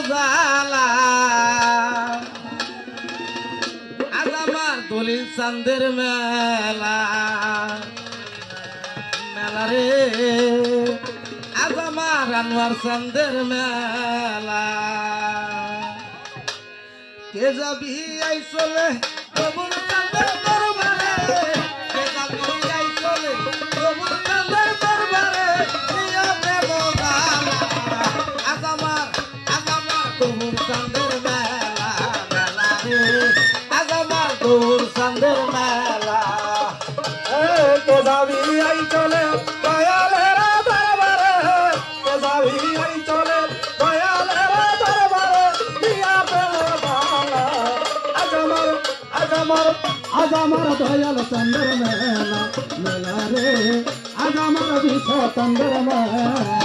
জালা আজ আমার দলিল চান্দের মেলা মেলা রে আজ আমার আনোয়ার চান্দের মেলা কে যাবি আই চলে প্রভুর চাঁদের দরবারে কে যাবি আই চলে প্রভুর চাঁদের দরবারে প্রিয় প্রেম জালা আজ আমার প্রভুর চাঁদের মেলা মেলা রে আজ আমার প্রভুর চাঁদের মেলা কে যাবি আই চলে দয়ালের দরবারে কে যাবি আই চলে দয়ালের দরবারে দিয়া পেলা আজ আমার দয়াল চন্দ্র মেলা মেলা রে আজ আমার বিশ্ব চন্দ্র মেলা